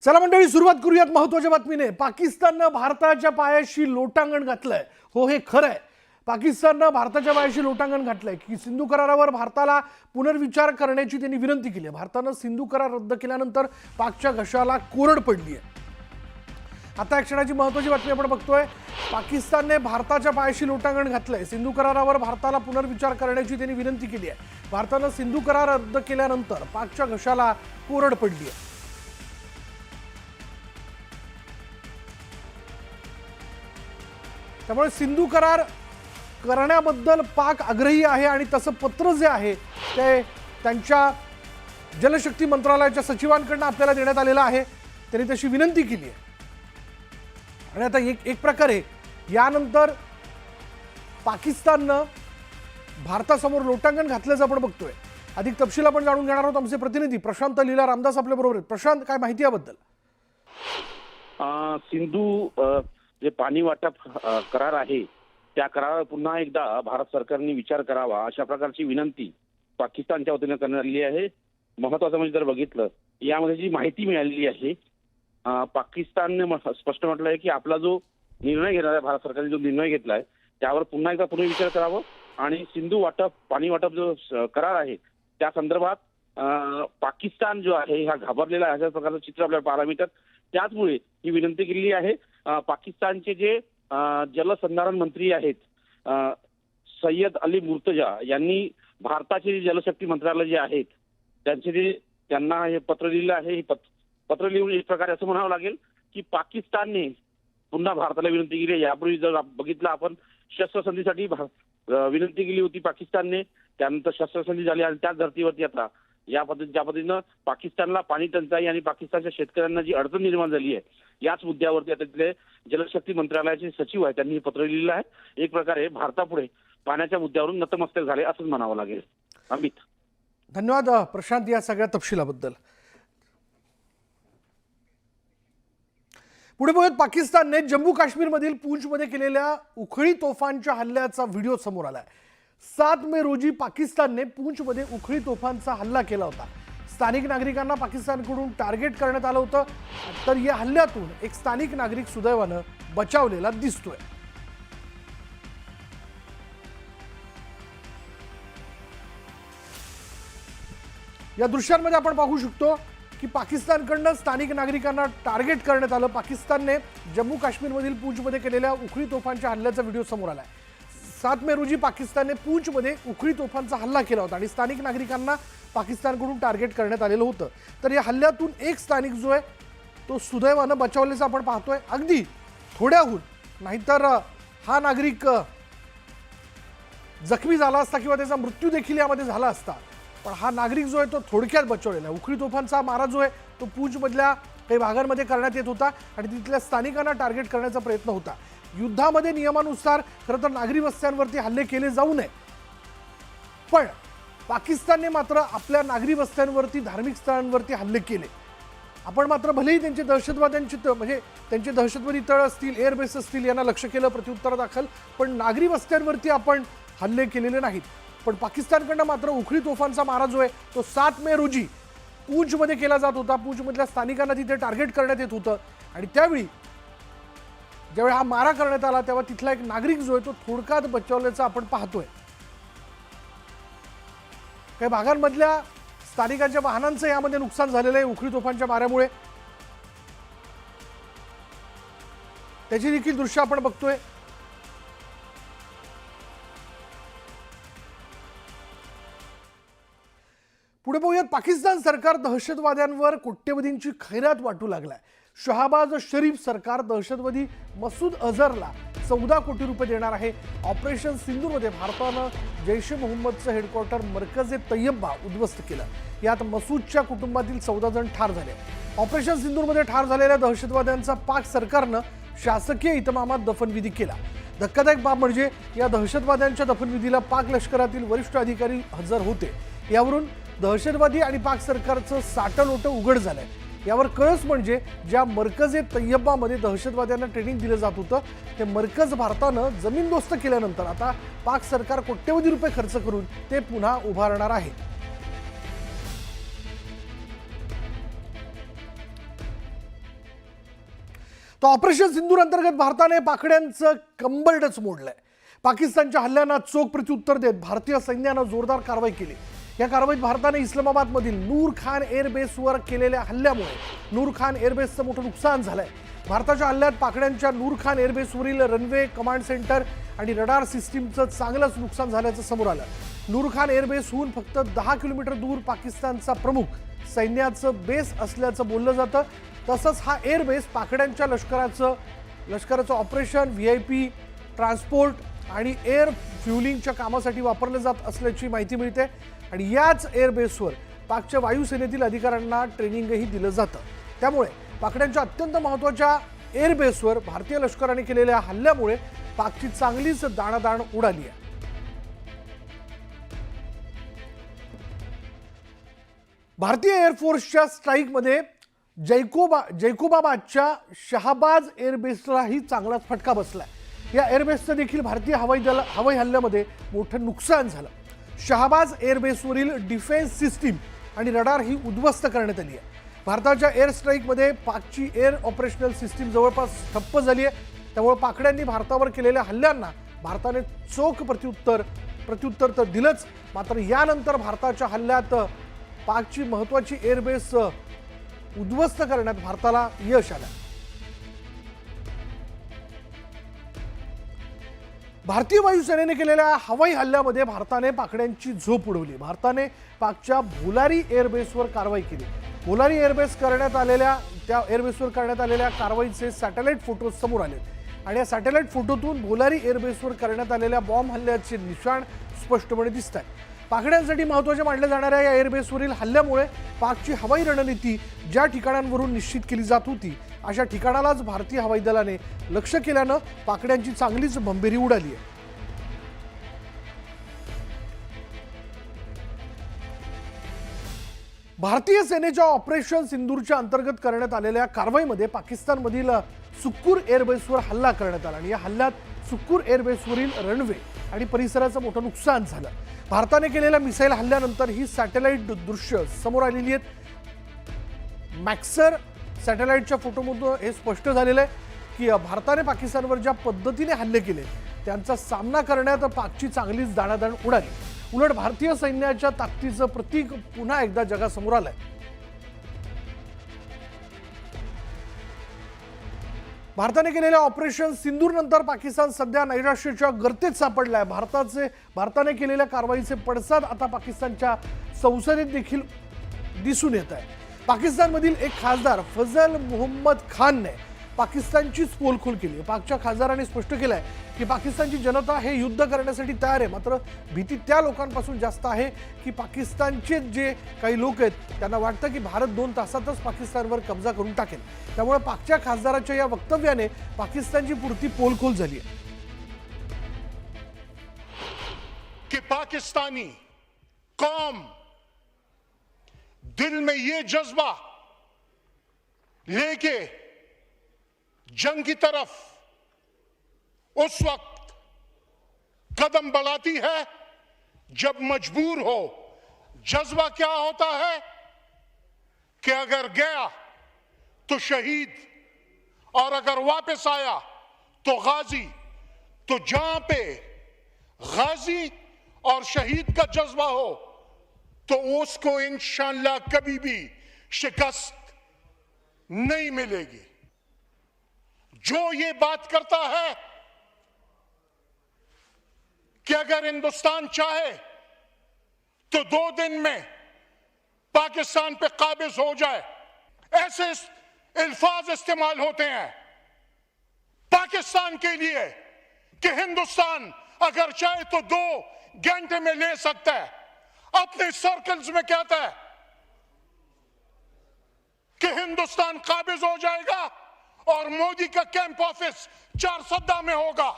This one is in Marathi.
चला मंडळी, सुरुवात करूयात महत्त्वाच्या बातमीने। पाकिस्ताननं भारताच्या पायाशी लोटांगण घातलंय। हो, हे खरं आहे। पाकिस्ताननं भारताच्या पायाशी लोटांगण घातलंय की सिंधू करारावर भारताला पुनर्विचार करण्याची त्यांनी विनंती केली आहे। भारतानं सिंधू करार रद्द केल्यानंतर पाकच्या घशाला कोरड पडली आहे। आता एक क्षणाची महत्त्वाची बातमी आपण बघतोय। पाकिस्तानने भारताच्या पायाशी लोटांगण घातलंय। सिंधू करारावर भारताला पुनर्विचार करण्याची त्यांनी विनंती केली आहे। भारतानं सिंधू करार रद्द केल्यानंतर पाकच्या घशाला कोरड पडली आहे। त्यामुळे सिंधू करार करण्याबद्दल पाक आग्रही आहे आणि तसं पत्र जे आहे ते त्यांच्या जलशक्ती मंत्रालयाच्या सचिवांकडून आपल्याला देण्यात आलेलं आहे। त्यांनी तशी विनंती केली आहे आणि आता एक प्रकारे यानंतर पाकिस्ताननं भारतासमोर लोटांगण घातल्याचं आपण बघतोय। अधिक तपशील आपण जाणून घेणार आहोत। आमचे प्रतिनिधी प्रशांत लीला रामदास आपल्या बरोबर आहेत। प्रशांत, काय माहिती याबद्दल? सिंधू जे पाणी वाटप करार आहे त्या करारावर पुन्हा एकदा भारत सरकारने विचार करावा अशा प्रकारची विनंती पाकिस्तानच्या वतीने करण्यात आलेली आहे। महत्त्वाचं म्हणजे जर बघितलं यामध्ये जी माहिती मिळालेली आहे, पाकिस्तानने स्पष्ट म्हटलं आहे की आपला जो निर्णय घेतला आहे, भारत सरकारने जो निर्णय घेतला आहे त्यावर पुन्हा एकदा पुनर्विचार करावा आणि सिंधू वाटप पाणी वाटप जो करार आहे त्या संदर्भात पाकिस्तान जो आहे हा घाबरलेला आहे अशा प्रकारचं चित्र आपल्याला पाहायला मिळतं। त्याचमुळे ही विनंती केलेली आहे। पाकिस्तानचे जे जलसंधारण मंत्री आहेत सय्यद अली मुर्तजा यांनी भारताचे जे जलशक्ती मंत्रालय जे आहेत त्यांना हे पत्र लिहिलं आहे। हे पत्र लिहून एक प्रकारे असं म्हणावं लागेल की पाकिस्तानने पुन्हा भारताला विनंती केली। यापूर्वी जर बघितलं आपण शस्त्रसंधीसाठी विनंती केली होती पाकिस्तानने, त्यानंतर शस्त्रसंधी झाली आणि त्याच धर्तीवरती आता ज्या पद्धतीनं पाकिस्तानला पाणी टंचाई आणि पाकिस्तानच्या शेतकऱ्यांना जी अडचण निर्माण झाली आहे याच मुद्द्यावरती आता तिथले जलशक्ती मंत्रालयाचे सचिव आहेत त्यांनी हे पत्र लिहिलं आहे। एक प्रकारे भारतापुढे पाण्याच्या मुद्द्यावरून नतमस्तक झाले असंच म्हणावं लागेल। अमित, धन्यवाद प्रशांत या सगळ्या तपशिलाबद्दल। पुढे बघत पाकिस्तानने जम्मू काश्मीरमधील पूंछमध्ये केलेल्या उखळी तोफांच्या हल्ल्याचा व्हिडिओ समोर आलाय। 7 मे रोजी पाकिस्तानने पूंछमध्ये उखळी तोफांचा हल्ला केला होता। स्थानिक नागरिकांना पाकिस्तानकडून टार्गेट करण्यात आलं होतं, तर या हल्ल्यातून एक स्थानिक नागरिक सुदैवानं बचावलेला दिसतोय। या दृश्यांमध्ये आपण पाहू शकतो की पाकिस्तानकडून स्थानिक नागरिकांना टार्गेट करण्यात आलं। पाकिस्तानने जम्मू काश्मीरमधील पूंछमध्ये केलेल्या उखळी तोफांच्या हल्ल्याचा व्हिडिओ समोर आलाय। 7 मे रोजी पाकिस्तानने पूंछमध्ये उखळी तोफांचा हल्ला केला होता आणि स्थानिक नागरिकांना पाकिस्तानकडून टार्गेट करण्यात आलेलं होतं, तर या हल्ल्यातून एक स्थानिक जो आहे तो सुदैवानं बचावल्याचं आपण पाहतोय। अगदी थोड्याहून, नाहीतर हा नागरिक जखमी झाला असता किंवा त्याचा मृत्यू देखील यामध्ये झाला असता, पण हा नागरिक जो आहे तो थोडक्यात बचावलेला आहे। उखळी तोफांचा मारा जो आहे तो पूंछमधल्या काही भागांमध्ये करण्यात येत होता आणि तिथल्या स्थानिकांना टार्गेट करण्याचा प्रयत्न होता। युद्धामध्ये नियमानुसार खरं तर नागरी वस्त्यांवरती हल्ले केले जाऊ नये, पण पाकिस्तानने मात्र आपल्या नागरी वस्त्यांवरती, धार्मिक स्थळांवरती हल्ले केले। आपण मात्र भलेही त्यांचे त्यांचे दहशतवादी तळ असतील, एअरबेस असतील यांना लक्ष्य केलं प्रत्युत्तर दाखल, पण नागरी वस्त्यांवरती आपण हल्ले केलेले नाहीत। पण पाकिस्तानकडनं मात्र उखळी तोफांचा मारा जो आहे तो 7 मे रोजी पूंछमध्ये केला जात होता। पूंछमधल्या स्थानिकांना तिथे टार्गेट करण्यात येत होतं आणि त्यावेळी ज्यावेळी हा मारा करण्यात आला तेव्हा तिथला एक नागरिक जो आहे तो थोडक्यात बचावल्याचं आपण पाहतोय। काही भागांमधल्या स्थानिकांच्या वाहनांचं यामध्ये नुकसान झालेलं आहे उखळी तोफांच्या माऱ्यामुळे। त्याची देखील दृश्य आपण बघतोय। पुढे बघूयात, पाकिस्तान सरकार दहशतवाद्यांवर कोट्यवधींची खैरात वाटू लागलाय। शहाबाज शरीफ सरकार दहशतवादी मसूद अझहरला 14 कोटी रुपये देणार आहे। ऑपरेशन सिंधूरमध्ये भारतानं जैश ए मोहम्मदचं हेडक्वार्टर मरकज ए तय्यबा उद्ध्वस्त केलं। यात मसूदच्या कुटुंबातील 14 जण ठार झाले। ऑपरेशन सिंधूरमध्ये ठार झालेल्या दहशतवाद्यांचा पाक सरकारनं शासकीय इतमामात दफनविधी केला। धक्कादायक बाब म्हणजे या दहशतवाद्यांच्या दफनविधीला पाक लष्करातील वरिष्ठ अधिकारी हजर होते। यावरून दहशतवादी आणि पाक सरकारचं साटलोटं उघड झालंय। यावर कळस म्हणजे ज्या मरकज ए तय्यबामध्ये दहशतवाद्यांना ट्रेनिंग दिलं जात होतं ते मरकज भारतानं जमीनदोस्त केल्यानंतर आता पाक सरकार कोट्यवधी रुपये खर्च करून ते पुन्हा उभारणार आहे। तर ऑपरेशन सिंदूर अंतर्गत भारताने पाकड्यांचं कंबरडच मोडलंय. पाकिस्तानच्या हल्ल्यांना चोख प्रत्युत्तर देत भारतीय सैन्यानं जोरदार कारवाई केली. या कारवाईत भारताने इस्लामाबादमधील नूर खान एअरबेसवर केलेल्या हल्ल्यामुळे नूर खान एअरबेसचं मोठं नुकसान झालंय. भारताच्या हल्ल्यात पाकड्यांच्या नूर खान एअरबेसवरील रनवे, कमांड सेंटर आणि रडार सिस्टीमचं चांगलंच नुकसान झाल्याचं समोर आलं. नूर खान एअरबेसहून फक्त 10 किलोमीटर दूर पाकिस्तानचा प्रमुख सैन्याचं बेस असल्याचं बोललं जातं. तसंच हा एअरबेस पाकड्यांच्या लष्कराचं ऑपरेशन, VIP ट्रान्सपोर्ट आणि एअर फ्युलिंगच्या कामासाठी वापरलं जात असल्याची माहिती मिळते. आणि याच एअरबेसवर पाकच्या वायुसेनेतील अधिकाऱ्यांना ट्रेनिंगही दिलं जातं. त्यामुळे पाकड्यांच्या अत्यंत महत्त्वाच्या एअरबेसवर भारतीय लष्कराने केलेल्या हल्ल्यामुळे पाकची चांगलीच दाणादाण उडाली आहे. भारतीय एअरफोर्सच्या स्ट्राईकमध्ये जैकोबाबादच्या शहाबाज एअरबेसलाही चांगलाच फटका बसलाय. या एअरबेसचं देखील भारतीय हवाई हल्ल्यामध्ये मोठं नुकसान झालं. शहाबाज एअरबेसवरील डिफेन्स सिस्टीम आणि रडार ही उद्ध्वस्त करण्यात आली आहे. भारताच्या एअर स्ट्राईकमध्ये पाकची एअर ऑपरेशनल सिस्टीम जवळपास ठप्प झाली आहे. त्यामुळे पाकड्यांनी भारतावर केलेल्या हल्ल्यांना भारताने चोख प्रत्युत्तर तर दिलंच, मात्र यानंतर भारताच्या हल्ल्यात पाकची महत्त्वाची एअरबेस उद्ध्वस्त करण्यात भारताला यश आलं. भारतीय वायुसेनेने केलेल्या हवाई हल्ल्यामध्ये भारताने पाकड्यांची झोप उडवली. भारताने पाकच्या भोलारी एअरबेसवर कारवाई केली. भोलारी एअरबेसवर करण्यात आलेल्या कारवाईचे सॅटेलाइट फोटो समोर आले आणि या सॅटेलाइट फोटोतून भोलारी एअरबेसवर करण्यात आलेल्या बॉम्ब हल्ल्याचे निशाण स्पष्टपणे दिसत आहेत. पाकड्यांसाठी महत्त्वाचे मानल्या जाणाऱ्या या एअरबेसवरील हल्ल्यामुळे पाकची हवाई रणनीती ज्या ठिकाणांवरून निश्चित केली जात होती अशा ठिकाणालाच भारतीय हवाई दलाने लक्ष केल्यानं पाकड्यांची चांगलीच भंभेरी उडाली आहे. भारतीय सेनेच्या ऑपरेशन सिंदूरच्या अंतर्गत करण्यात आलेल्या कारवाईमध्ये पाकिस्तानमधील सुक्कूर एअरबेसवर हल्ला करण्यात आला आणि या हल्ल्यात सुक्कूर एअरबेसवरील रनवे आणि परिसराचं मोठं नुकसान झालं. भारताने केलेल्या मिसाईल हल्ल्यानंतर ही सॅटेलाइट दृश्य समोर आलेली आहेत. मॅक्सर सॅटेलाइटच्या फोटोमधून हे स्पष्ट झालेलं आहे की भारताने पाकिस्तानवर ज्या पद्धतीने हल्ले केले त्यांचा सामना करण्यात पाकची चांगलीच दाणादाण उडाली. उलट भारतीय सैन्याच्या ताकदीचं प्रतीक पुन्हा एकदा जगासमोर आलंय. भारताने केलेल्या ऑपरेशन सिंदूर नंतर पाकिस्तान सध्या नैराश्याच्या गर्तेत सापडलाय. भारताने केलेल्या कारवाईचे पडसाद आता पाकिस्तानच्या संसदेत देखील दिसून येत आहे. पाकिस्तानमधील एक खासदार फजल मोहम्मद खानने पाकिस्तानचीच पोलखोल केली. पाकच्या खासदारांनी स्पष्ट केलंय की पाकिस्तानची जनता हे युद्ध करण्यासाठी तयार आहे, मात्र भीती त्या लोकांपासून जास्त आहे की पाकिस्तानचे जे काही लोक आहेत त्यांना वाटतं की भारत 2 तासातच पाकिस्तानवर कब्जा करून टाकेल. त्यामुळे पाकच्या खासदाराच्या या वक्तव्याने पाकिस्तानची पुरती पोलखोल झाली आहे. कि पाकिस्तानी कौम दिल में ये जज्बा लेके जंग की तरफ उस वक्त कदम बढ़ाती है जब मजबूर हो. जज्बा क्या होता है कि अगर गया तो शहीद और अगर वापस आया तो गाजी. तो जहां पे गाजी और शहीद का जज्बा हो तो उसको इंशाअल्लाह कभी भी शिकस्त नहीं मिलेगी. जो ये बात करता है कि अगर हिंदुस्तान चाहे तो 2 दिन में पाकिस्तान पे काबिज हो जाए, ऐसे अल्फाज इस्तेमाल होते हैं पाकिस्तान के लिए कि हिंदुस्तान अगर चाहे तो 2 घंटे में ले सकता है. अपने सर्कल्स में कहता है कि हिंदुस्तान काबिज हो जाएगा और मोदी का कैंप ऑफिस 4 सद्दा में होगा.